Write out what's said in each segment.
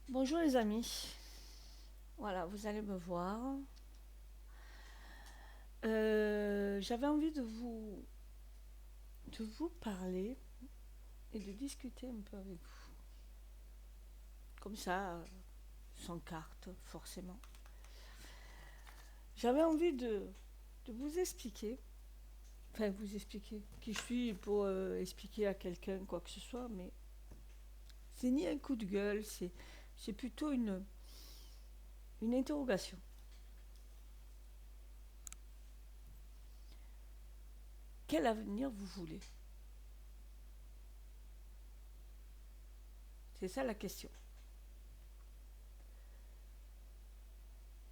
Bonjour les amis, voilà, vous allez me voir. J'avais envie de vous parler et de discuter un peu avec vous. Comme ça, sans carte, forcément. J'avais envie de vous expliquer, enfin vous expliquer qui je suis pour expliquer à quelqu'un quoi que ce soit, mais c'est ni un coup de gueule, c'est plutôt une interrogation. Quel avenir vous voulez? C'est ça la question.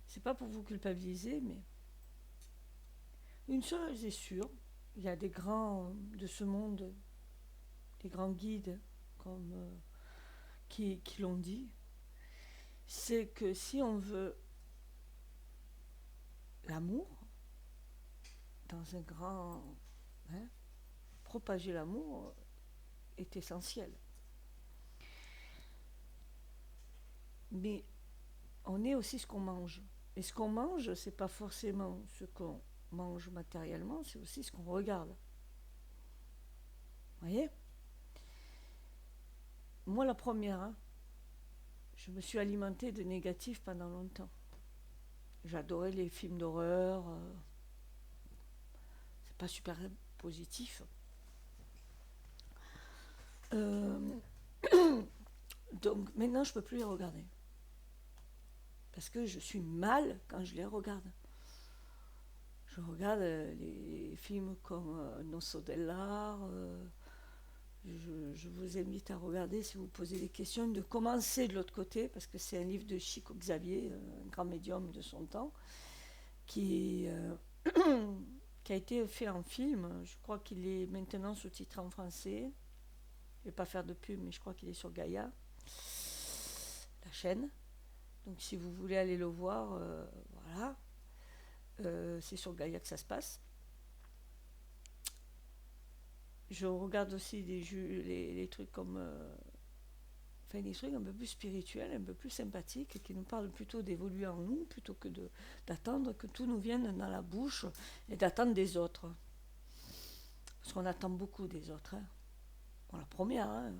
C'est pas pour vous culpabiliser, mais une chose est sûre, il y a des grands de ce monde, des grands guides comme qui l'ont dit, c'est que si on veut l'amour dans un grand, hein, propager l'amour est essentiel. Mais on est aussi ce qu'on mange. Et ce qu'on mange, c'est pas forcément ce qu'on mange matériellement, c'est aussi ce qu'on regarde. Vous voyez? Moi, la première, hein, je me suis alimentée de négatifs pendant longtemps. J'adorais les films d'horreur. C'est pas super positif. Euh, donc maintenant, je peux plus les regarder. Parce que je suis mal quand je les regarde. Je regarde les films comme Nosso Dellar. Je vous invite à regarder si vous posez des questions, de commencer de l'autre côté, parce que c'est un livre de Chico Xavier, un grand médium de son temps, qui, qui a été fait en film. Je crois qu'il est maintenant sous-titré en français. Je ne vais pas faire de pub, mais je crois qu'il est sur Gaïa, la chaîne. Donc si vous voulez aller le voir, voilà. C'est sur Gaïa que ça se passe. Je regarde aussi les trucs comme... enfin, des trucs un peu plus spirituels, un peu plus sympathiques, qui nous parlent plutôt d'évoluer en nous, plutôt que d'attendre que tout nous vienne dans la bouche et d'attendre des autres. Parce qu'on attend beaucoup des autres. Hein. Bon, la première, hein.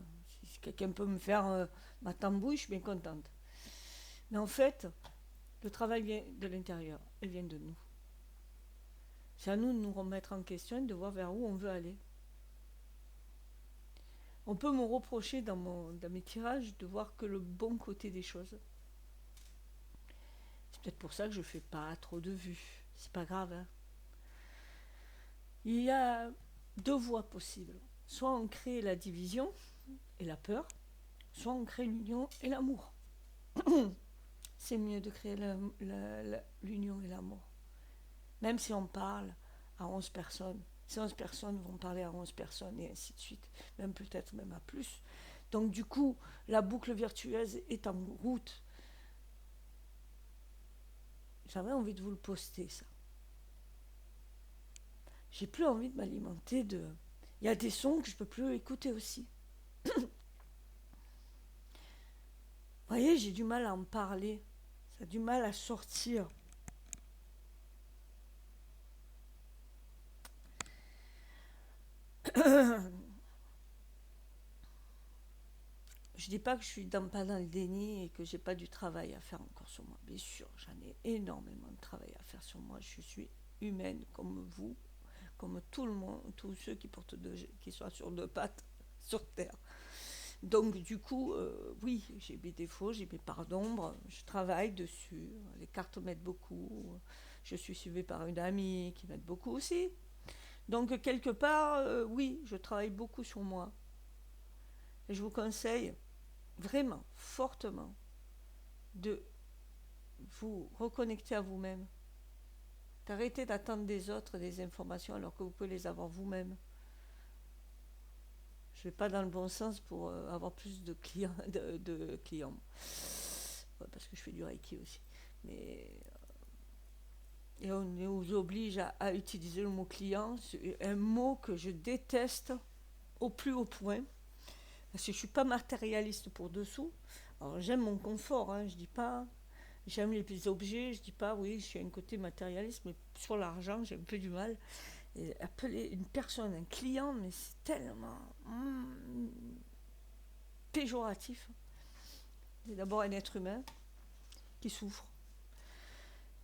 Si quelqu'un peut me faire ma tambouille, je suis bien contente. Mais en fait, le travail vient de l'intérieur, il vient de nous. C'est à nous de nous remettre en question et de voir vers où on veut aller. On peut me reprocher dans mes tirages de voir que le bon côté des choses. C'est peut-être pour ça que je fais pas trop de vues. C'est pas grave. Hein. Il y a deux voies possibles. Soit on crée la division et la peur, soit on crée l'union et l'amour. C'est mieux de créer l'union et l'amour. Même si on parle à 11 personnes, ces 11 personnes vont parler à 11 personnes et ainsi de suite, même peut-être même à plus. Donc du coup, la boucle virtueuse est en route. J'avais envie de vous le poster, ça. J'ai plus envie de m'alimenter de... Il y a des sons que je peux plus écouter aussi. Vous voyez, j'ai du mal à en parler. Ça a du mal à sortir. Je dis pas que je suis pas dans le déni et que j'ai pas du travail à faire encore sur moi. Bien sûr, j'en ai énormément de travail à faire sur moi. Je suis humaine comme vous, comme tout le monde, tous ceux qui sont sur deux pattes sur terre. Donc du coup, oui, j'ai mes défauts, j'ai mes parts d'ombre. Je travaille dessus. Les cartes m'aident beaucoup. Je suis suivie par une amie qui m'aide beaucoup aussi. Donc quelque part, oui, je travaille beaucoup sur moi. Et je vous conseille vraiment, fortement, de vous reconnecter à vous-même, d'arrêter d'attendre des autres des informations alors que vous pouvez les avoir vous-même. Je ne vais pas dans le bon sens pour avoir plus de clients, de clients. Ouais, parce que je fais du reiki aussi. Mais et on nous oblige à utiliser le mot client, c'est un mot que je déteste au plus haut point, parce que je ne suis pas matérialiste pour dessous. Alors j'aime mon confort, hein, je dis pas. J'aime les objets, je dis pas, oui, je suis un côté matérialiste, mais sur l'argent, j'ai un peu du mal. Et appeler une personne un client, mais c'est tellement péjoratif. C'est d'abord un être humain qui souffre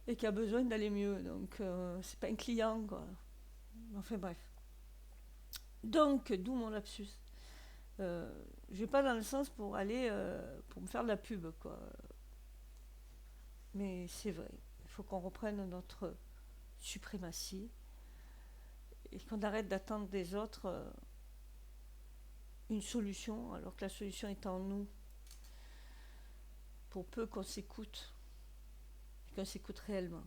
et qui a besoin d'aller mieux. Donc, c'est pas un client, quoi. Enfin, bref. Donc, d'où mon lapsus. Je vais pas dans le sens pour aller, pour me faire de la pub, quoi. Mais c'est vrai. Il faut qu'on reprenne notre suprématie et qu'on arrête d'attendre des autres une solution, alors que la solution est en nous. Pour peu qu'on s'écoute, et qu'on s'écoute réellement.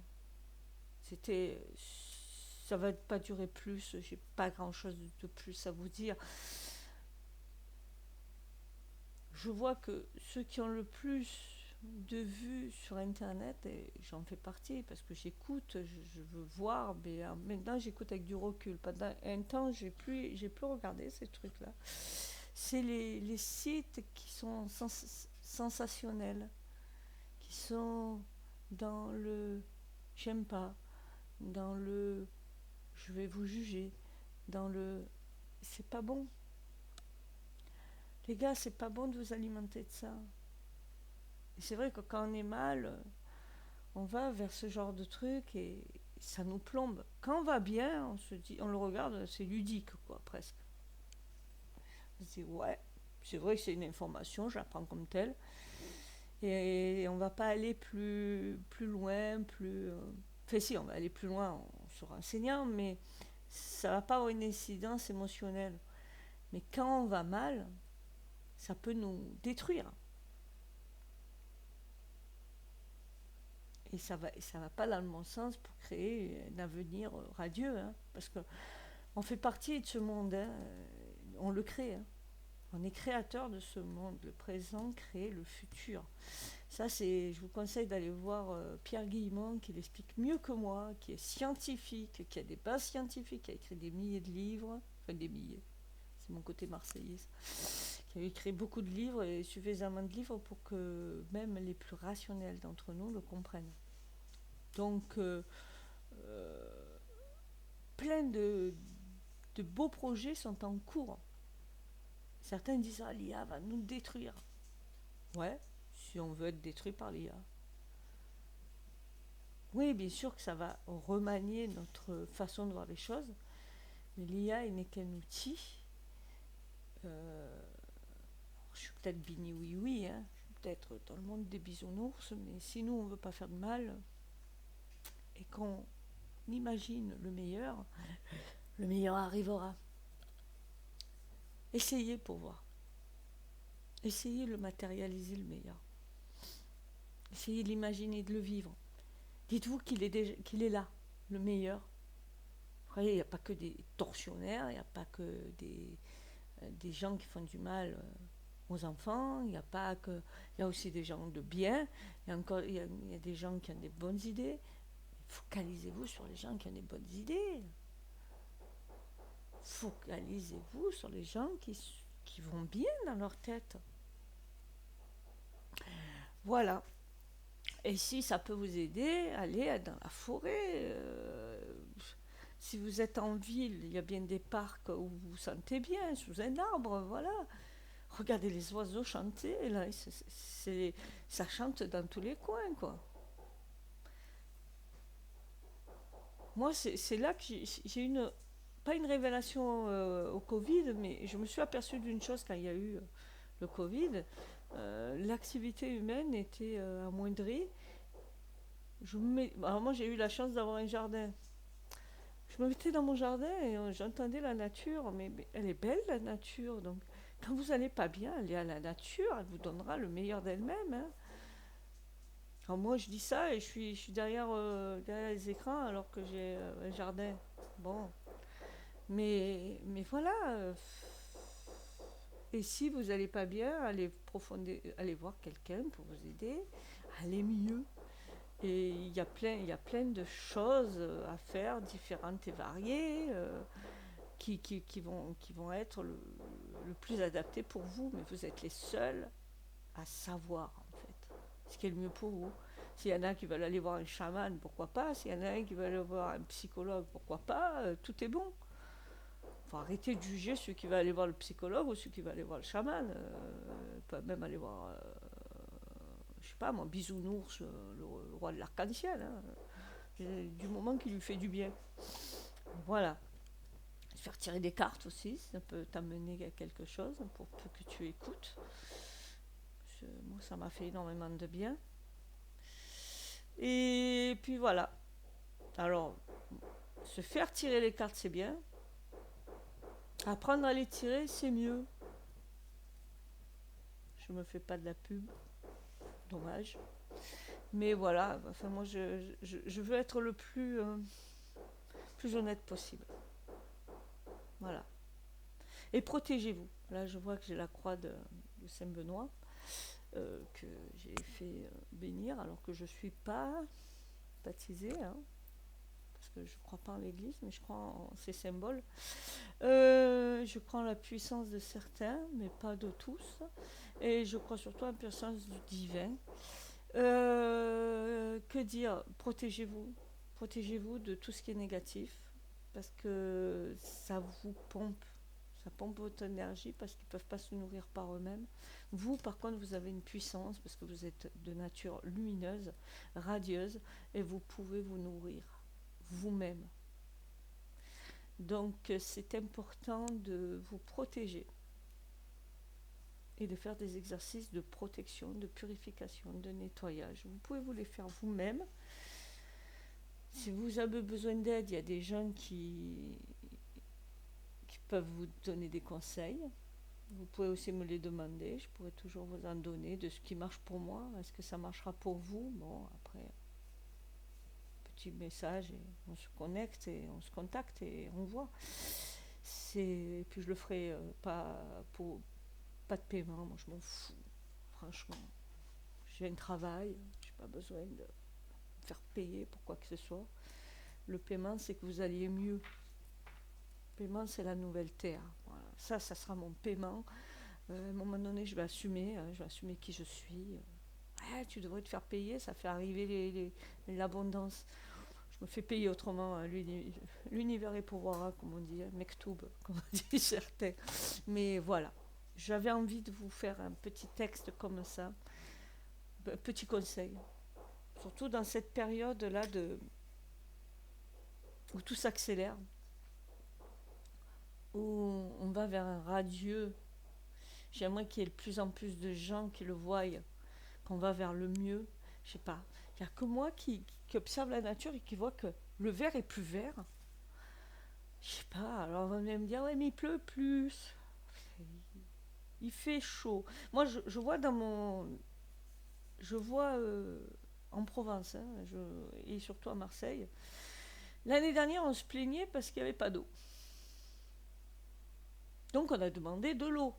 C'était, ça va pas durer plus. J'ai pas grand chose de plus à vous dire. Je vois que ceux qui ont le plus de vues sur internet, et j'en fais partie parce que j'écoute, je veux voir, mais maintenant j'écoute avec du recul. Pendant un temps, j'ai plus regardé ces trucs-là. C'est les sites qui sont sensationnels, qui sont dans le j'aime pas, dans le je vais vous juger, dans le c'est pas bon. Les gars, c'est pas bon de vous alimenter de ça. Et c'est vrai que quand on est mal, on va vers ce genre de truc et ça nous plombe. Quand on va bien, on se dit, on le regarde, c'est ludique, quoi, presque. On se dit, ouais, c'est vrai que c'est une information, je la prends comme telle. Et on va pas aller plus loin, plus. Enfin, si, on va aller plus loin en se renseignant, mais ça va pas avoir une incidence émotionnelle. Mais quand on va mal, ça peut nous détruire. Et ça va pas dans le bon sens pour créer un avenir radieux, hein, parce que on fait partie de ce monde, hein, on le crée, hein. On est créateur de ce monde, le présent crée le futur. Ça, je vous conseille d'aller voir Pierre Guillemont, qui l'explique mieux que moi, qui est scientifique, qui a des bases scientifiques, qui a écrit des milliers de livres, enfin des milliers, c'est mon côté marseillais, qui a écrit beaucoup de livres et suffisamment de livres pour que même les plus rationnels d'entre nous le comprennent. Donc, euh, plein de beaux projets sont en cours. Certains disent ah, l'IA va nous détruire. Ouais, si on veut être détruit par l'IA. Oui, bien sûr que ça va remanier notre façon de voir les choses, mais l'IA n'est qu'un outil. Euh, je suis peut-être Bini oui oui, hein. Je suis peut-être dans le monde des bisounours, mais si nous on veut pas faire de mal et qu'on imagine le meilleur arrivera. Essayez pour voir. Essayez de le matérialiser le meilleur. Essayez de l'imaginer, de le vivre. Dites-vous qu'il est là, le meilleur. Vous voyez, il n'y a pas que des tortionnaires, il n'y a pas que des gens qui font du mal aux enfants, il y a pas que, il y a aussi des gens de bien, il y a des gens qui ont des bonnes idées. Focalisez-vous sur les gens qui ont des bonnes idées. Focalisez-vous sur les gens qui vont bien dans leur tête. Voilà. Et si ça peut vous aider, allez dans la forêt. Si vous êtes en ville, il y a bien des parcs où vous vous sentez bien, sous un arbre, voilà. Regardez les oiseaux chanter, là, ça chante dans tous les coins, quoi. Moi, c'est là que j'ai pas une révélation au Covid, mais je me suis aperçue d'une chose quand il y a eu le Covid. L'activité humaine était amoindrie. Alors moi, j'ai eu la chance d'avoir un jardin. Je me mettais dans mon jardin et j'entendais la nature, mais elle est belle, la nature. Donc, quand vous n'allez pas bien, allez à la nature, elle vous donnera le meilleur d'elle-même, hein. Alors moi, je dis ça et je suis derrière les écrans alors que j'ai un jardin. Bon, mais voilà. Et si vous n'allez pas bien, allez voir quelqu'un pour vous aider à aller mieux. Et il y a plein de choses à faire, différentes et variées, qui vont être le plus adaptées pour vous. Mais vous êtes les seuls à savoir, en fait, ce qui est le mieux pour vous. S'il y en a qui veulent aller voir un chaman, pourquoi pas. S'il y en a un qui veut aller voir un psychologue, pourquoi pas. Tout est bon. Il faut arrêter de juger ceux qui veulent aller voir le psychologue ou ceux qui veulent aller voir le chaman. Ils peuvent même aller voir, je sais pas, mon bisounours, le roi de l'arc-en-ciel. Hein. Du moment qu'il lui fait du bien. Voilà. Se faire tirer des cartes aussi, ça peut t'amener à quelque chose pour peu que tu écoutes. Moi, ça m'a fait énormément de bien. Et puis voilà. Alors, se faire tirer les cartes, c'est bien. Apprendre à les tirer, c'est mieux. Je me fais pas de la pub. Dommage. Mais voilà, enfin moi je veux être le plus honnête possible. Voilà. Et protégez-vous. Là je vois que j'ai la croix de Saint-Benoît que j'ai fait bénir alors que je ne suis pas baptisée. Hein, parce que je ne crois pas en l'église, mais je crois en ces symboles. Je crois en la puissance de certains, mais pas de tous. Et je crois surtout en la puissance du divin. Que dire? Protégez-vous. Protégez-vous de tout ce qui est négatif. Parce que ça vous pompe. Ça pompe votre énergie parce qu'ils ne peuvent pas se nourrir par eux-mêmes. Vous, par contre, vous avez une puissance parce que vous êtes de nature lumineuse, radieuse, et vous pouvez vous nourrir vous-même. Donc, c'est important de vous protéger et de faire des exercices de protection, de purification, de nettoyage. Vous pouvez vous les faire vous-même. Si vous avez besoin d'aide, il y a des gens qui peuvent vous donner des conseils. Vous pouvez aussi me les demander, je pourrais toujours vous en donner de ce qui marche pour moi. Est-ce que ça marchera pour vous? Bon, après, petit message et on se connecte et on se contacte et on voit. Et puis je le ferai pas de paiement, moi je m'en fous, franchement. J'ai un travail, j'ai pas besoin de me faire payer pour quoi que ce soit. Le paiement, c'est que vous alliez mieux. Le paiement, c'est la nouvelle terre. Voilà. Ça sera mon paiement. À un moment donné, je vais assumer qui je suis. Tu devrais te faire payer, ça fait arriver l'abondance. Je me fais payer autrement. L'univers est pourvoira, comme on dit, mektoub, comme on dit certains. Mais voilà, j'avais envie de vous faire un petit texte comme ça, un petit conseil. Surtout dans cette période-là où tout s'accélère, où on va vers un radieux. J'aimerais qu'il y ait de plus en plus de gens qui le voient, qu'on va vers le mieux. Je sais pas. Il n'y a que moi qui observe la nature et qui voit que le vert est plus vert. Je sais pas. Alors on va me dire, ouais, mais il pleut plus. Il fait chaud. Moi, je vois dans mon. Je vois en Provence, hein, et surtout à Marseille. L'année dernière, on se plaignait parce qu'il n'y avait pas d'eau. Donc on a demandé de l'eau.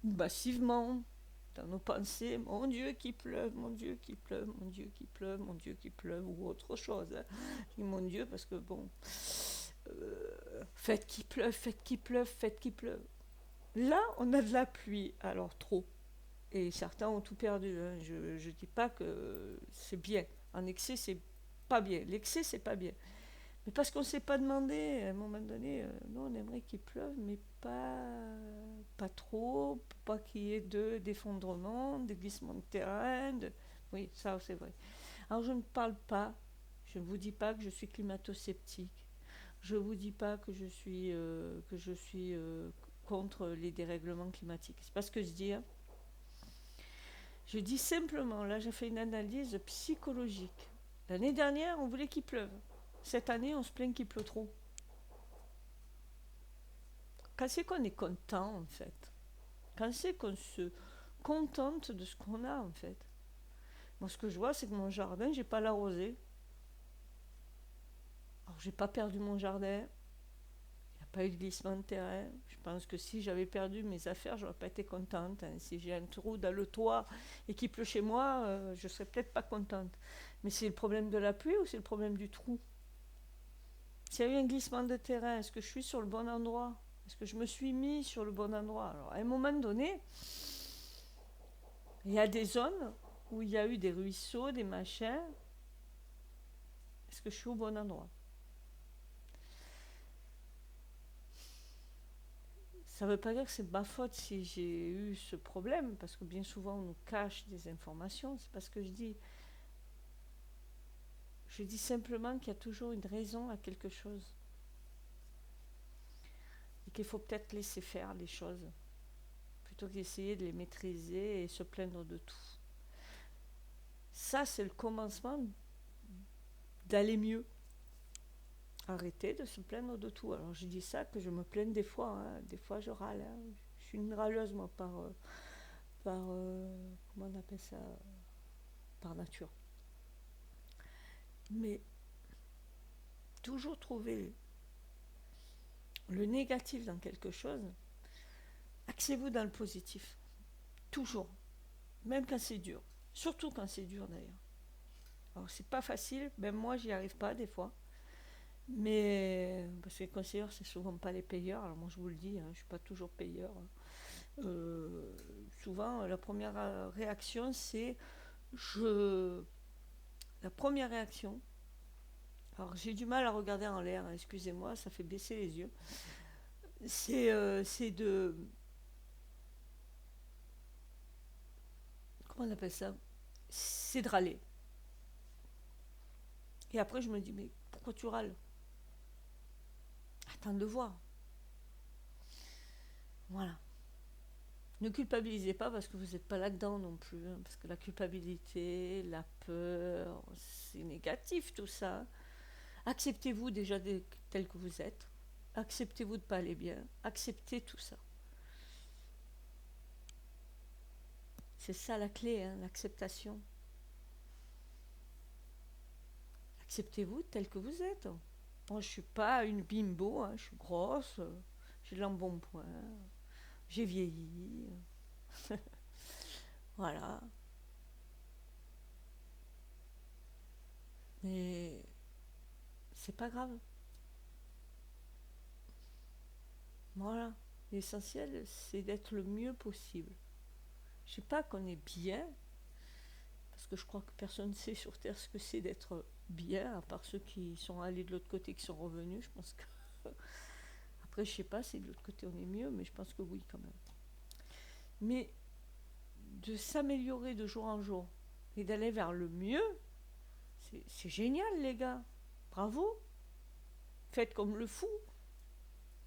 Massivement. Dans nos pensées, mon Dieu qui pleuve, mon Dieu qui pleuve, mon Dieu qui pleuve, mon Dieu qui pleuve, ou autre chose. Hein. Je dis mon Dieu parce que bon, faites qu'il pleuve, faites qu'il pleuve, faites qu'il pleuve. Là, on a de la pluie, alors trop. Et certains ont tout perdu. Hein. Je ne dis pas que c'est bien. En excès, c'est pas bien. L'excès, c'est pas bien. Mais parce qu'on ne s'est pas demandé, à un moment donné, non, on aimerait qu'il pleuve, mais pas trop, pour pas qu'il y ait d'effondrement, de glissement de terrain. Oui, ça, c'est vrai. Alors, je ne parle pas, je ne vous dis pas que je suis climato-sceptique. Je ne vous dis pas que je suis contre les dérèglements climatiques. C'est pas ce que je dis. Hein. Je dis simplement, là, j'ai fait une analyse psychologique. L'année dernière, on voulait qu'il pleuve. Cette année, on se plaint qu'il pleut trop. Quand c'est qu'on est content, en fait. Quand c'est qu'on se contente de ce qu'on a, en fait. Moi, ce que je vois, c'est que mon jardin, j'ai pas l'arrosé. Alors, j'ai pas perdu mon jardin. Il n'y a pas eu de glissement de terrain. Je pense que si j'avais perdu mes affaires, j'aurais pas été contente. Hein. Si j'ai un trou dans le toit et qu'il pleut chez moi, je serais peut-être pas contente. Mais c'est le problème de la pluie ou c'est le problème du trou? S'il y a eu un glissement de terrain, est-ce que je suis sur le bon endroit? Est-ce que je me suis mis sur le bon endroit? Alors, à un moment donné, Il y a des zones où il y a eu des ruisseaux, des machins. Est-ce que je suis au bon endroit? Ça ne veut pas dire que c'est ma faute si j'ai eu ce problème, parce que bien souvent on nous cache des informations. C'est pas ce que je dis. Je dis simplement qu'il y a toujours une raison à quelque chose. Et qu'il faut peut-être laisser faire les choses, plutôt qu'essayer de les maîtriser et se plaindre de tout. Ça, c'est le commencement d'aller mieux. Arrêter de se plaindre de tout. Alors je dis ça que je me plains des fois, hein. Des fois je râle, hein. Je suis une râleuse moi comment on appelle ça, par nature. Mais toujours trouver le négatif dans quelque chose, axez-vous dans le positif. Toujours. Même quand c'est dur. Surtout quand c'est dur d'ailleurs. Alors c'est pas facile, même moi j'y arrive pas des fois. Mais parce que les conseilleurs c'est souvent pas les payeurs, alors moi je vous le dis, hein, je suis pas toujours payeur. Euh, Souvent la première réaction c'est je la première réaction. Alors j'ai du mal à regarder en l'air, hein, excusez-moi, ça fait baisser les yeux. C'est de comment on appelle ça? C'est de râler. Et après je me dis mais pourquoi tu râles? Attends de voir. Voilà. Ne culpabilisez pas parce que vous n'êtes pas là-dedans non plus, hein, parce que la culpabilité, la peur, c'est négatif tout ça. Acceptez-vous déjà tel que vous êtes. Acceptez-vous de ne pas aller bien. Acceptez tout ça. C'est ça la clé, hein, l'acceptation. Acceptez-vous tel que vous êtes. Moi, je ne suis pas une bimbo, hein, je suis grosse, j'ai de l'embonpoint, j'ai vieilli. Voilà. Mais c'est pas grave. Voilà. L'essentiel, c'est d'être le mieux possible. Je sais pas qu'on est bien, parce que je crois que personne ne sait sur Terre ce que c'est d'être bien, à part ceux qui sont allés de l'autre côté, qui sont revenus. Je pense que. Après, je sais pas si de l'autre côté on est mieux, mais je pense que oui, quand même. Mais de s'améliorer de jour en jour et d'aller vers le mieux, c'est génial, les gars. Bravo. Faites comme le fou.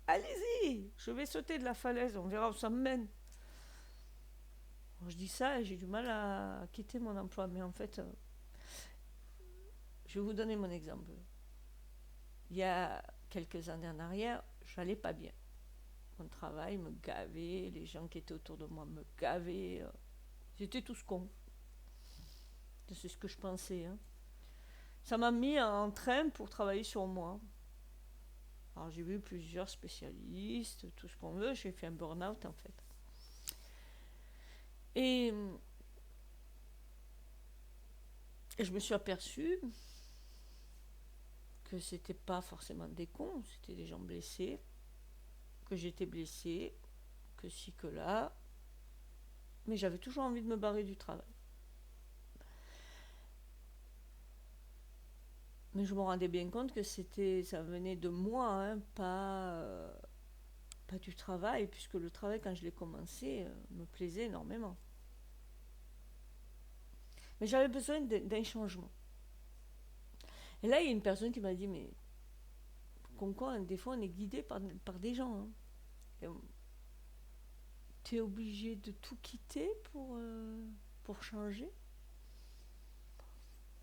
Allez-y. Je vais sauter de la falaise, on verra où ça me mène. Alors, je dis ça et j'ai du mal à quitter mon emploi, mais en fait, je vais vous donner mon exemple. Il y a quelques années en arrière, j'allais pas bien. Mon travail me gavait, les gens qui étaient autour de moi me gavaient. Ils étaient tous cons. C'est ce que je pensais, hein. Ça m'a mis en train pour travailler sur moi. Alors j'ai vu plusieurs spécialistes, tout ce qu'on veut. J'ai fait un burn-out en fait. Et, et je me suis aperçue que c'était pas forcément des cons, c'était des gens blessés, que j'étais blessée, que ci, que là. Mais j'avais toujours envie de me barrer du travail. Mais je me rendais bien compte que ça venait de moi, hein, pas du travail, puisque le travail, quand je l'ai commencé, me plaisait énormément. Mais j'avais besoin d'un changement. Et là, il y a une personne qui m'a dit, mais comme quoi, des fois, on est guidé par des gens, hein. Et t'es obligé de tout quitter pour changer.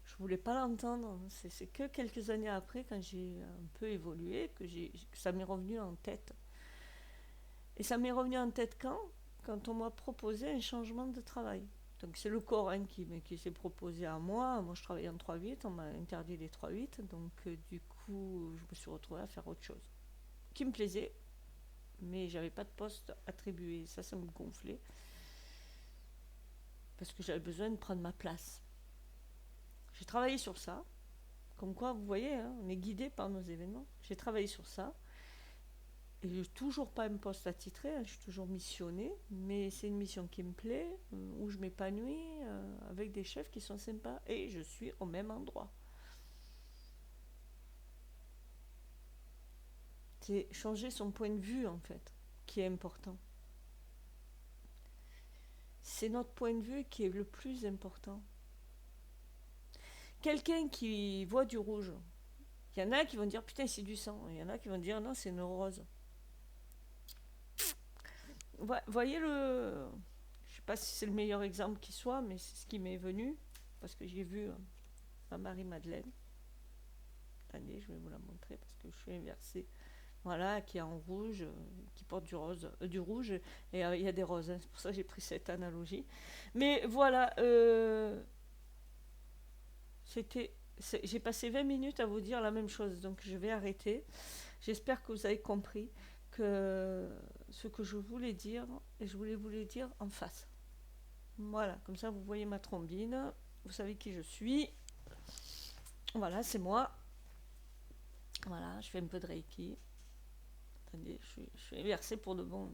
Je voulais pas l'entendre. C'est que quelques années après, quand j'ai un peu évolué, que ça m'est revenu en tête. Et ça m'est revenu en tête quand on m'a proposé un changement de travail. Donc c'est le corps, hein, qui s'est proposé à moi. Moi je travaillais en 3-8, on m'a interdit les 3-8. Donc du coup je me suis retrouvée à faire autre chose. Qui me plaisait, mais j'avais pas de poste attribué. Ça me gonflait. Parce que j'avais besoin de prendre ma place. J'ai travaillé sur ça. Comme quoi, vous voyez, hein, on est guidé par nos événements. J'ai travaillé sur ça. Et j'ai toujours pas un poste attitré, hein, je suis toujours missionnée, mais c'est une mission qui me plaît, où je m'épanouis, avec des chefs qui sont sympas, et je suis au même endroit. C'est changer son point de vue, en fait, qui est important. C'est notre point de vue qui est le plus important. Quelqu'un qui voit du rouge, il y en a qui vont dire putain c'est du sang, il y en a qui vont dire non c'est une rose. Voyez le... Je sais pas si c'est le meilleur exemple qui soit, mais c'est ce qui m'est venu, parce que j'ai vu ma Marie-Madeleine. Attendez, je vais vous la montrer parce que je suis inversée. Voilà, qui est en rouge, qui porte du rose, du rouge, et il y a des roses, hein, c'est pour ça que j'ai pris cette analogie. Mais voilà, c'était, j'ai passé 20 minutes à vous dire la même chose, donc je vais arrêter. J'espère que vous avez compris que ce que je voulais dire, et je voulais vous le dire en face. Voilà, comme ça vous voyez ma trombine, vous savez qui je suis. Voilà, c'est moi. Voilà, je fais un peu de Reiki. Attendez, je suis inversée pour de bon,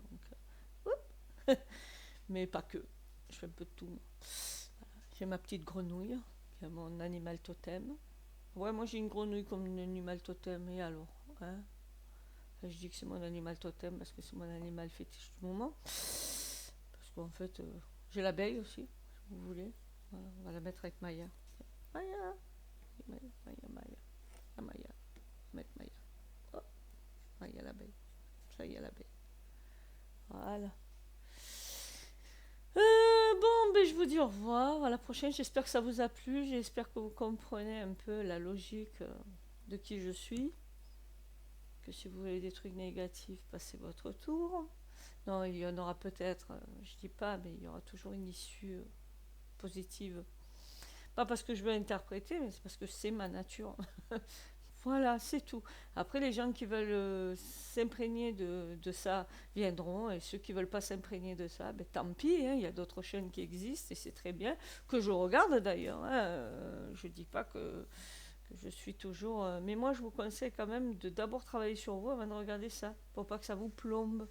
donc. Mais pas que. Je fais un peu de tout. J'ai ma petite grenouille, qui est mon animal totem. Ouais, moi j'ai une grenouille comme un animal totem, et alors, hein? Enfin, je dis que c'est mon animal totem parce que c'est mon animal fétiche du moment. Parce qu'en fait, j'ai l'abeille aussi, si vous voulez. Voilà, on va la mettre avec Maya. Maya, Maya, Maya, Maya, ah, Maya, on va mettre Maya. Oh, Maya l'abeille. Ça y est, l'abeille. Voilà. Bon, ben, je vous dis au revoir. À la prochaine. J'espère que ça vous a plu. J'espère que vous comprenez un peu la logique de qui je suis. Que si vous voulez des trucs négatifs, passez votre tour. Non, il y en aura peut-être, je dis pas, mais il y aura toujours une issue positive. Pas parce que je veux interpréter, mais c'est parce que c'est ma nature. Voilà, c'est tout. Après, les gens qui veulent s'imprégner de ça viendront, et ceux qui veulent pas s'imprégner de ça, ben, tant pis, hein, il y a d'autres chaînes qui existent, et c'est très bien, que je regarde d'ailleurs. Hein, je dis pas que je suis toujours... mais moi, je vous conseille quand même de d'abord travailler sur vous avant de regarder ça, pour pas que ça vous plombe.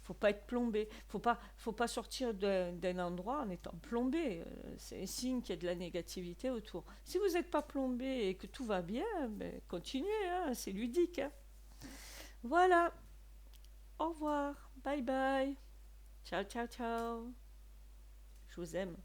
Faut pas être plombé. Faut pas sortir d'un endroit en étant plombé. C'est un signe qu'il y a de la négativité autour. Si vous n'êtes pas plombé et que tout va bien, ben, continuez. Hein, c'est ludique. Hein. Voilà. Au revoir. Bye bye. Ciao, ciao, ciao. Je vous aime.